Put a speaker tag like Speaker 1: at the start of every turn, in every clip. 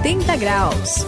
Speaker 1: 180 graus.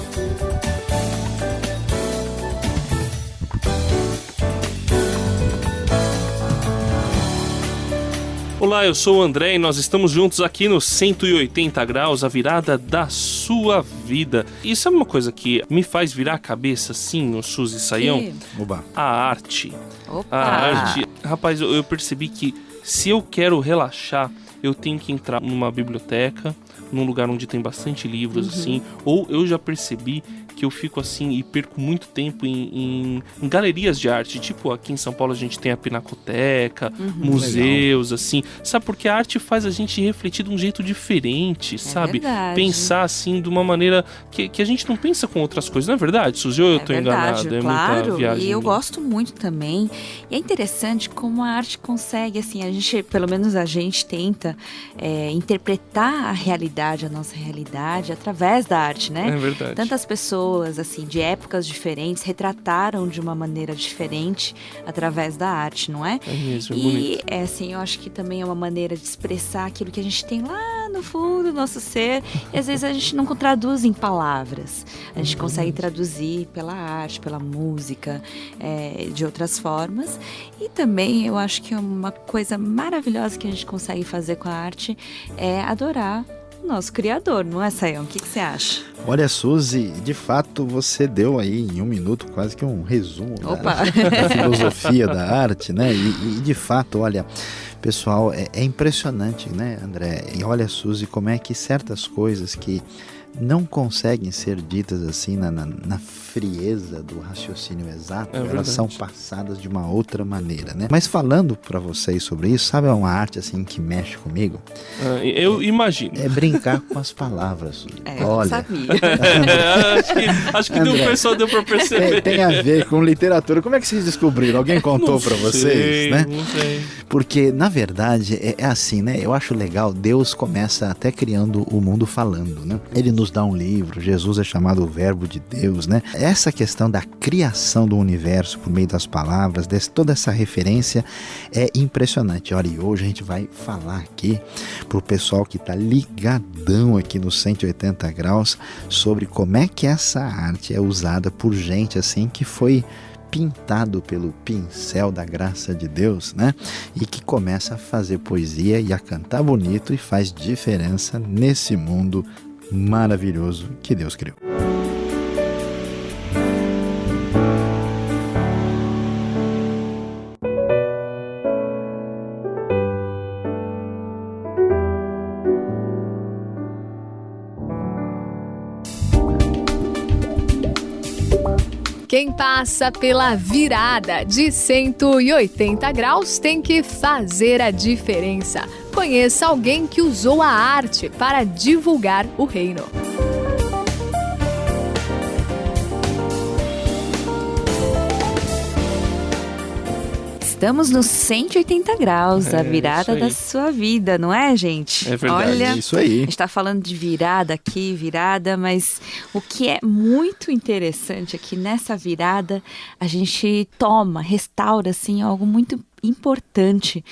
Speaker 2: Olá, eu sou o André e nós estamos juntos aqui no 180 graus, a virada da sua vida. E sabe uma coisa que me faz virar a cabeça, sim, o Suzy e Saião?
Speaker 3: Oba.
Speaker 2: A arte.
Speaker 4: Opa!
Speaker 2: A arte. Rapaz, eu percebi que se eu quero relaxar, eu tenho que entrar numa biblioteca, num lugar onde tem bastante livros, assim. Ou eu já percebi que eu fico assim e perco muito tempo em galerias de arte. Tipo, aqui em São Paulo a gente tem a Pinacoteca, museus, assim. Sabe, porque a arte faz a gente refletir de um jeito diferente, sabe?
Speaker 4: Verdade.
Speaker 2: Pensar assim de uma maneira que a gente não pensa com outras coisas. Não é verdade, Suzy? Ou eu tô enganado? É
Speaker 4: claro,
Speaker 2: muita viagem
Speaker 4: e eu
Speaker 2: minha.
Speaker 4: gosto muito também. E é interessante como a arte consegue, assim, a gente, pelo menos a gente tenta interpretar a realidade, a nossa realidade, através da arte, né?
Speaker 2: É verdade.
Speaker 4: Tantas pessoas, assim, de épocas diferentes, retrataram de uma maneira diferente através da arte, não é?
Speaker 2: É mesmo, é
Speaker 4: E,
Speaker 2: bonito.
Speaker 4: assim, eu acho que também é uma maneira de expressar aquilo que a gente tem lá no fundo do nosso ser. E às vezes a gente não traduz em palavras. A gente consegue traduzir pela arte, pela música, de outras formas. E também eu acho que uma coisa maravilhosa que a gente consegue fazer com a arte é adorar o nosso Criador, não é, Saião? O que você acha?
Speaker 3: Olha, Suzy, de fato você deu aí em 1 minuto quase que um resumo
Speaker 4: Opa!
Speaker 3: da filosofia da arte, né? E de fato, olha, pessoal, é impressionante, né, André? E olha, Suzy, como é que certas coisas que não conseguem ser ditas assim na frieza do raciocínio exato,
Speaker 2: É
Speaker 3: elas
Speaker 2: verdade.
Speaker 3: são passadas de uma outra maneira, né? Mas falando para vocês sobre isso, sabe uma arte assim que mexe comigo?
Speaker 2: Eu imagino.
Speaker 3: É brincar com as palavras, Suzy.
Speaker 4: Eu
Speaker 3: Olha,
Speaker 4: sabia.
Speaker 2: acho que o pessoal deu pra perceber.
Speaker 3: tem a ver com literatura. Como é que vocês descobriram? Alguém contou para vocês, né?
Speaker 2: Não sei.
Speaker 3: Porque, na verdade, é assim, né? Eu acho legal, Deus começa até criando o mundo falando, né? Ele nos dá um livro, Jesus é chamado o Verbo de Deus, né? Essa questão da criação do universo por meio das palavras, toda essa referência é impressionante. Olha, e hoje a gente vai falar aqui pro pessoal que tá ligadão aqui no 180 graus sobre como é que essa arte é usada por gente assim que foi pintado pelo pincel da graça de Deus, né? E que começa a fazer poesia e a cantar bonito e faz diferença nesse mundo maravilhoso que Deus criou.
Speaker 1: Quem passa pela virada de 180 graus tem que fazer a diferença. Conheça alguém que usou a arte para divulgar o reino.
Speaker 4: Estamos nos 180 graus, a virada
Speaker 2: isso aí.
Speaker 4: da sua vida, não é, gente?
Speaker 2: É verdade.
Speaker 4: Olha,
Speaker 3: Isso aí.
Speaker 4: a gente está falando de virada aqui, mas o que é muito interessante é que nessa virada a gente restaura assim, algo muito importante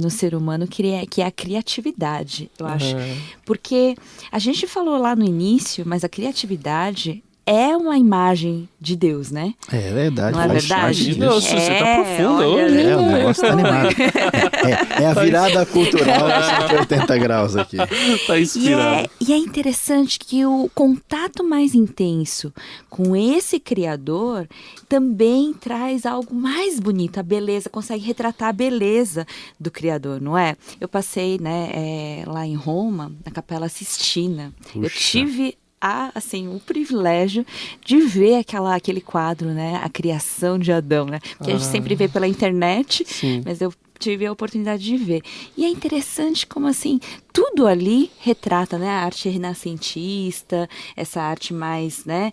Speaker 4: no ser humano, que é a criatividade, eu acho. Porque a gente falou lá no início, mas a criatividade é uma imagem de Deus, né?
Speaker 3: É verdade.
Speaker 4: Não é
Speaker 3: faz
Speaker 4: verdade?
Speaker 3: parte disso.
Speaker 2: Nossa, você tá profunda
Speaker 4: olha,
Speaker 2: hoje.
Speaker 3: É, o negócio tá animado. É a virada cultural de 180 graus aqui.
Speaker 2: Tá inspirado.
Speaker 4: E é interessante que o contato mais intenso com esse Criador também traz algo mais bonito, a beleza, consegue retratar a beleza do Criador, não é? Eu passei, lá em Roma, na Capela Sistina. Eu
Speaker 3: Puxa.
Speaker 4: tive o privilégio de ver aquele quadro, né? A criação de Adão, né? Porque a gente sempre vê pela internet,
Speaker 2: Sim.
Speaker 4: mas eu tive a oportunidade de ver. E é interessante como, assim, tudo ali retrata, né? A arte renascentista, essa arte mais, né?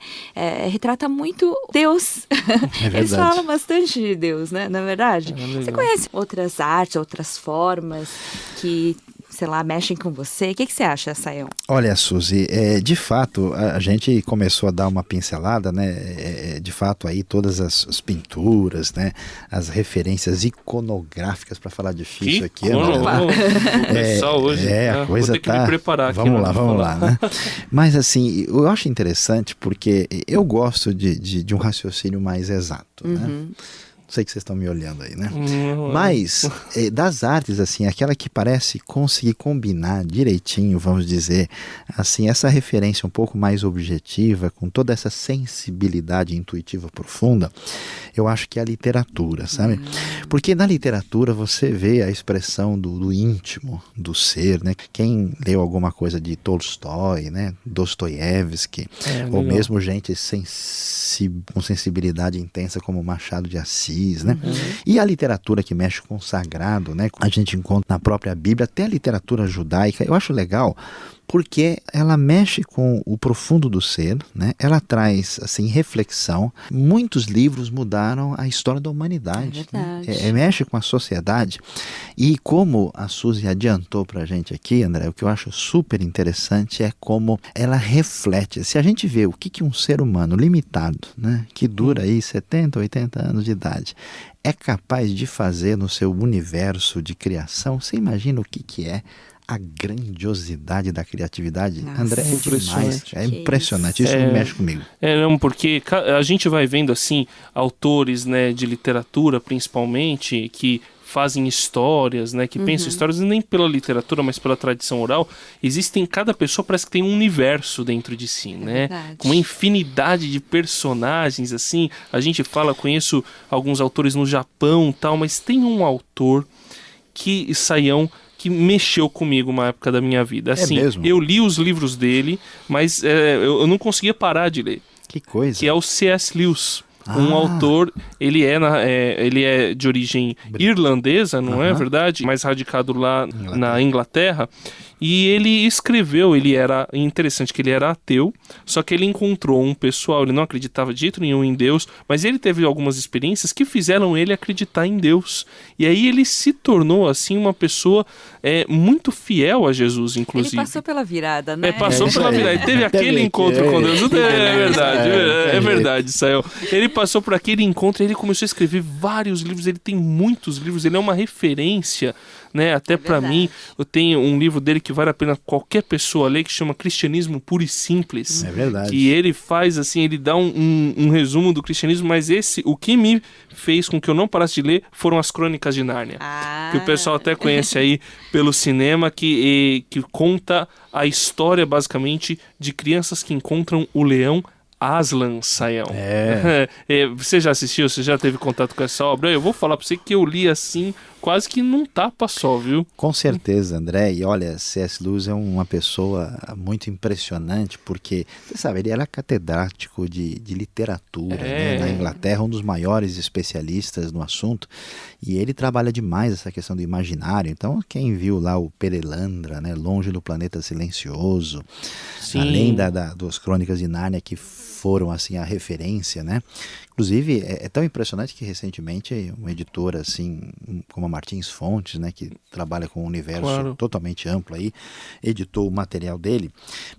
Speaker 4: Retrata muito Deus.
Speaker 3: verdade.
Speaker 4: Eles falam bastante de Deus, né? Na verdade.
Speaker 2: legal.
Speaker 4: Você conhece outras artes, outras formas que sei lá, mexem com você? O que você acha, Sayão?
Speaker 3: Olha, Suzy, de fato, a gente começou a dar uma pincelada, né? De fato, aí todas as pinturas, né? As referências iconográficas, para falar difícil aqui.
Speaker 2: Vamos começar hoje.
Speaker 3: A coisa
Speaker 2: vou ter que me preparar aqui.
Speaker 3: Vamos lá, né? Mas assim, eu acho interessante porque eu gosto de um raciocínio mais exato, né? Sei que vocês estão me olhando aí, né? Mas, das artes, assim, aquela que parece conseguir combinar direitinho, vamos dizer, assim, essa referência um pouco mais objetiva, com toda essa sensibilidade intuitiva profunda, eu acho que é a literatura, sabe? Porque na literatura você vê a expressão do íntimo, do ser, né? Quem leu alguma coisa de Tolstói, né? Dostoiévski, ou mesmo gente com sensibilidade intensa como Machado de Assis, né? E a literatura que mexe com o sagrado, né? A gente encontra na própria Bíblia, até a literatura judaica, eu acho legal, porque ela mexe com o profundo do ser, né? Ela traz, assim, reflexão. Muitos livros mudaram a história da humanidade. Mexe com a sociedade. E como a Suzy adiantou pra gente aqui, André, o que eu acho super interessante é como ela reflete. Se a gente vê o que um ser humano limitado, né? Que dura aí 70, 80 anos de idade, é capaz de fazer no seu universo de criação, você imagina o que é a grandiosidade da criatividade? Nossa, André, é demais. É impressionante. Isso mexe comigo.
Speaker 2: Não, porque a gente vai vendo assim autores, né, de literatura principalmente, que fazem histórias, né, que pensam histórias nem pela literatura, mas pela tradição oral. Existem, cada pessoa parece que tem um universo dentro de si, né?
Speaker 4: Verdade.
Speaker 2: Com uma infinidade de personagens, assim. A gente fala, conheço alguns autores no Japão, tal, mas tem um autor Sayão, que mexeu comigo uma época da minha vida. Assim, eu li os livros dele, mas eu não conseguia parar de ler.
Speaker 3: Que coisa.
Speaker 2: Que é o C.S. Lewis. Um autor, ele é de origem irlandesa, não é verdade? Mas radicado lá na Inglaterra. E ele escreveu, interessante que ele era ateu, só que ele encontrou um pessoal, ele não acreditava de jeito nenhum em Deus, mas ele teve algumas experiências que fizeram ele acreditar em Deus. E aí ele se tornou, assim, uma pessoa muito fiel a Jesus, inclusive.
Speaker 4: Ele passou pela virada, né?
Speaker 2: Passou pela virada. Ele teve aquele encontro com Deus. É verdade, Sayão. Ele passou por aquele encontro e ele começou a escrever vários livros. Ele tem muitos livros, ele é uma referência, né? Até para mim, eu tenho um livro dele que vale a pena qualquer pessoa ler, que chama Cristianismo Puro e Simples.
Speaker 3: É verdade.
Speaker 2: Que ele faz assim, ele dá um resumo do cristianismo, mas o que me fez com que eu não parasse de ler foram as Crônicas de Nárnia. Que o pessoal até conhece aí pelo cinema, que conta a história basicamente de crianças que encontram o leão Aslan, Sayão. Você já assistiu? Você já teve contato com essa obra? Eu vou falar pra você que eu li assim, quase que num tapa só, viu?
Speaker 3: Com certeza, André. E olha, C.S. Lewis é uma pessoa muito impressionante, porque, você sabe, ele era catedrático de literatura, né, na Inglaterra, um dos maiores especialistas no assunto, e ele trabalha demais essa questão do imaginário. Então, quem viu lá o Perelandra, né, Longe do Planeta Silencioso, além das Crônicas de Nárnia, que foram, assim, a referência, né? Inclusive, é tão impressionante que recentemente uma editora, assim, como a Martins Fontes, né, que trabalha com um universo totalmente amplo aí, editou o material dele.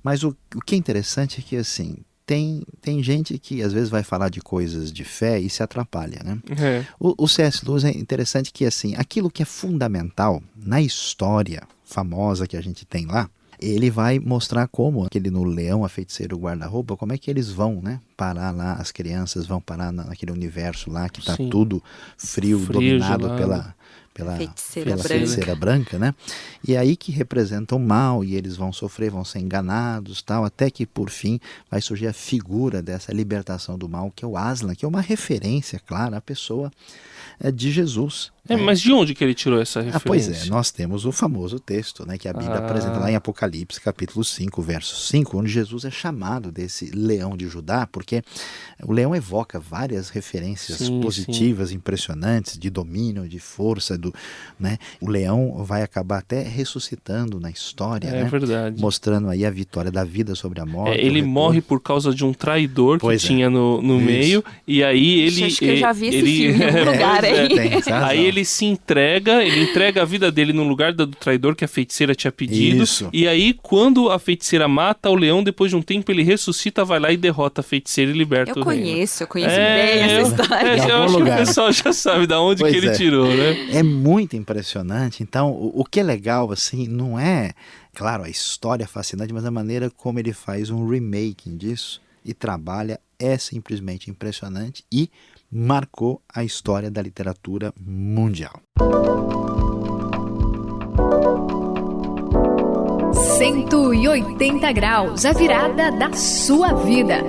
Speaker 3: Mas o que é interessante é que, assim, tem gente que às vezes vai falar de coisas de fé e se atrapalha, né? O C.S. Lewis é interessante que, assim, aquilo que é fundamental na história famosa que a gente tem lá, ele vai mostrar como, aquele no Leão, a Feiticeira e o Guarda-Roupa, como é que eles vão, né, parar lá, as crianças vão parar naquele universo lá que está tudo frio, dominado pela feiticeira branca, né? E aí que representa o mal, e eles vão sofrer, vão ser enganados, tal, até que por fim vai surgir a figura dessa libertação do mal, que é o Aslan, que é uma referência, claro, à pessoa de Jesus.
Speaker 2: Mas de onde que ele tirou essa referência?
Speaker 3: Pois nós temos o famoso texto, né, que a Bíblia apresenta lá em Apocalipse, capítulo 5, verso 5, onde Jesus é chamado desse leão de Judá, porque o leão evoca várias referências positivas, impressionantes, de domínio, de força, né? O leão vai acabar até ressuscitando na história, né?
Speaker 2: Verdade.
Speaker 3: Mostrando aí a vitória da vida sobre a morte.
Speaker 2: Ele morre por causa de um traidor que tinha no meio, e aí ele...
Speaker 4: Acho que eu já vi esse filme em algum lugar aí.
Speaker 2: Aí ele se entrega, ele entrega a vida dele no lugar do traidor que a feiticeira tinha pedido.
Speaker 3: Isso.
Speaker 2: E aí, quando a feiticeira mata o leão, depois de um tempo ele ressuscita, vai lá e derrota a feiticeira e liberta o reino.
Speaker 4: Eu conheço bem essa história.
Speaker 2: Eu acho que o pessoal já sabe de onde que ele tirou, né?
Speaker 3: É muito impressionante. Então, o que é legal, assim, não é, claro, a história é fascinante, mas a maneira como ele faz um remaking disso e trabalha é simplesmente impressionante e marcou a história da literatura mundial.
Speaker 1: 180 graus, a virada da sua vida.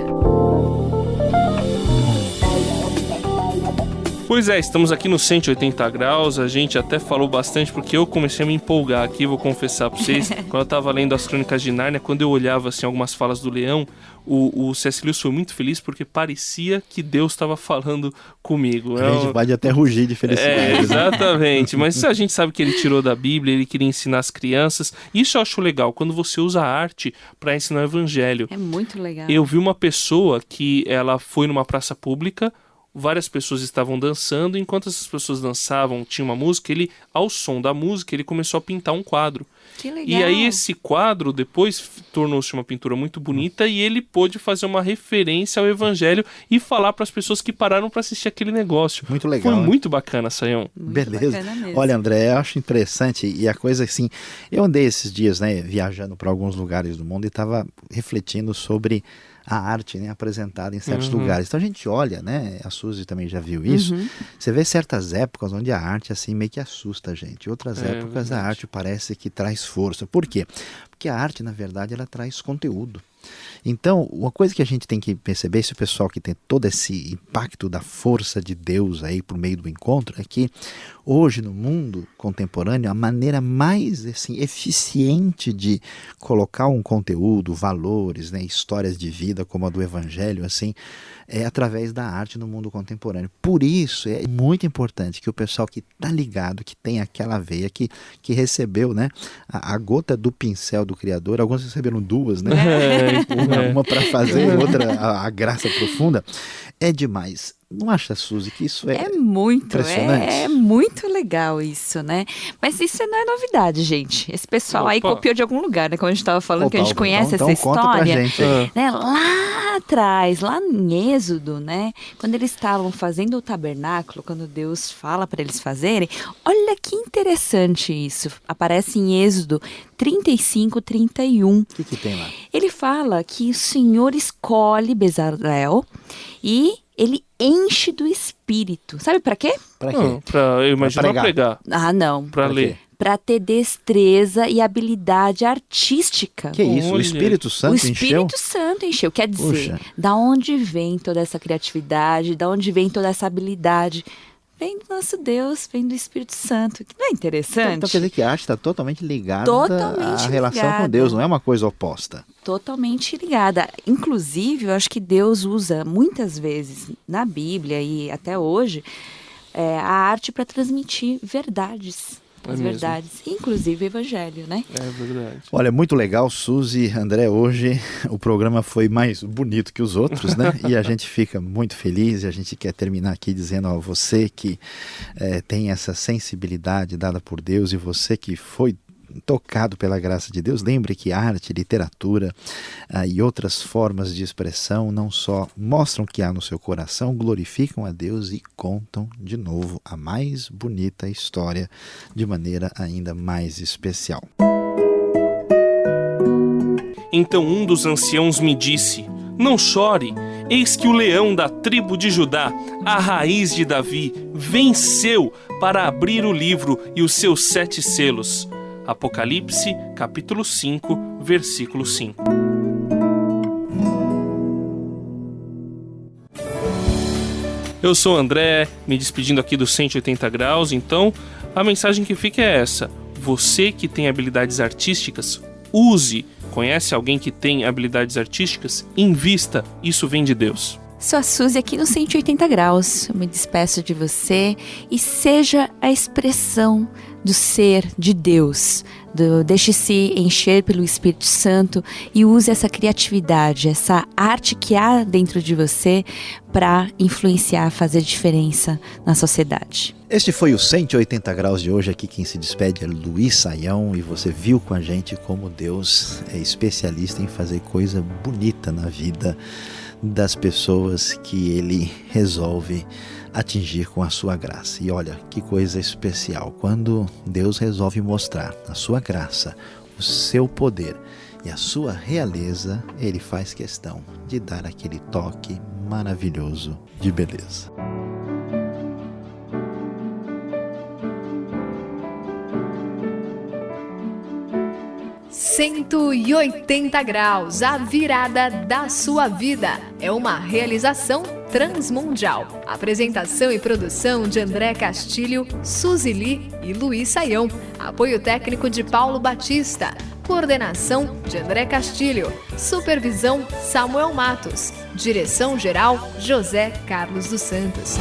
Speaker 2: Pois é, estamos aqui no 180 graus, a gente até falou bastante porque eu comecei a me empolgar aqui, vou confessar pra vocês, quando eu tava lendo as Crônicas de Nárnia, quando eu olhava assim algumas falas do leão, o C.S. Lewis foi muito feliz porque parecia que Deus estava falando comigo.
Speaker 3: A gente pode até rugir de felicidade.
Speaker 2: Exatamente, mas a gente sabe que ele tirou da Bíblia, ele queria ensinar as crianças, isso eu acho legal, quando você usa a arte para ensinar o evangelho.
Speaker 4: É muito legal.
Speaker 2: Eu vi uma pessoa que ela foi numa praça pública, várias pessoas estavam dançando, enquanto essas pessoas dançavam, tinha uma música, ele, ao som da música, ele começou a pintar um quadro.
Speaker 4: Que legal.
Speaker 2: E aí esse quadro depois tornou-se uma pintura muito bonita e ele pôde fazer uma referência ao evangelho e falar para as pessoas que pararam para assistir aquele negócio.
Speaker 3: Muito legal.
Speaker 2: Foi
Speaker 3: né?
Speaker 2: muito bacana, Sayão.
Speaker 3: Beleza. Olha, André, eu acho interessante e a coisa assim, eu andei esses dias, né, viajando para alguns lugares do mundo e estava refletindo sobre a arte, né, apresentada em certos lugares. Então a gente olha, né, a Suzy também já viu isso, você vê certas épocas onde a arte assim meio que assusta a gente, outras épocas a arte parece que traz força. Por quê? Porque a arte, na verdade, ela traz conteúdo. Então, uma coisa que a gente tem que perceber, esse pessoal que tem todo esse impacto da força de Deus aí por meio do encontro, é que hoje no mundo contemporâneo, a maneira mais assim, eficiente de colocar um conteúdo, valores, né, histórias de vida como a do Evangelho, assim, é através da arte no mundo contemporâneo. Por isso é muito importante que o pessoal que está ligado, que tem aquela veia, que recebeu, né, a gota do pincel do Criador, alguns receberam duas, né? Uma para fazer, outra a graça profunda, é demais. Não acha, Suzy, que isso é
Speaker 4: muito
Speaker 3: impressionante?
Speaker 4: É muito legal isso, né? Mas isso não é novidade, gente. Esse pessoal aí copiou de algum lugar, né? Como a gente estava falando, que a gente conhece essa história.
Speaker 3: Conta pra gente aí.
Speaker 4: Né? Lá atrás, lá em Êxodo, né? Quando eles estavam fazendo o tabernáculo, quando Deus fala para eles fazerem, olha que interessante isso. Aparece em Êxodo 35, 31.
Speaker 3: O que tem lá?
Speaker 4: Ele fala que o Senhor escolhe Bezalel e ele enche do Espírito. Sabe pra quê?
Speaker 3: Pra quê?
Speaker 2: Eu imagino pra pregar.
Speaker 4: Ah, não.
Speaker 2: Pra ler.
Speaker 4: Pra ter destreza e habilidade artística.
Speaker 3: Que isso? O Espírito Santo encheu?
Speaker 4: O Espírito Santo encheu. Quer dizer, da onde vem toda essa criatividade, da onde vem toda essa habilidade? Vem do nosso Deus, vem do Espírito Santo. Que não é interessante?
Speaker 3: Então quer dizer que a arte está totalmente ligada à relação com Deus, não é uma coisa oposta.
Speaker 4: Totalmente ligada. Inclusive, eu acho que Deus usa muitas vezes na Bíblia e até hoje a arte para transmitir verdades. As verdades, inclusive o evangelho, né?
Speaker 2: É verdade.
Speaker 3: Olha, muito legal, Suzy, André, hoje o programa foi mais bonito que os outros, né? E a gente fica muito feliz e a gente quer terminar aqui dizendo a você que tem essa sensibilidade dada por Deus e você que foi tocado pela graça de Deus, lembre que arte, literatura e outras formas de expressão não só mostram o que há no seu coração, glorificam a Deus e contam de novo a mais bonita história de maneira ainda mais especial.
Speaker 2: Então um dos anciãos me disse: não chore, eis que o leão da tribo de Judá, a raiz de Davi, venceu para abrir o livro e os seus 7 selos. Apocalipse, capítulo 5, versículo 5. Eu sou o André, me despedindo aqui do 180 graus, então a mensagem que fica é essa: você que tem habilidades artísticas, use. Conhece alguém que tem habilidades artísticas? Invista, isso vem de Deus.
Speaker 4: Sou a Suzy aqui no 180 graus, eu me despeço de você e seja a expressão do ser de Deus Deixe-se encher pelo Espírito Santo e use essa criatividade, essa arte que há dentro de você para influenciar, fazer diferença na sociedade.
Speaker 3: Este foi o 180 Graus de hoje. Aqui quem se despede é Luiz Saião, e você viu com a gente como Deus é especialista em fazer coisa bonita na vida das pessoas que Ele resolve atingir com a sua graça. E olha, que coisa especial, quando Deus resolve mostrar a sua graça, o seu poder e a sua realeza, Ele faz questão de dar aquele toque maravilhoso de beleza.
Speaker 1: "180 Graus, a virada da sua vida" é uma realização transmundial. Apresentação e produção de André Castilho, Suzy Lee e Luiz Saião. Apoio técnico de Paulo Batista. Coordenação de André Castilho. Supervisão Samuel Matos. Direção-geral José Carlos dos Santos.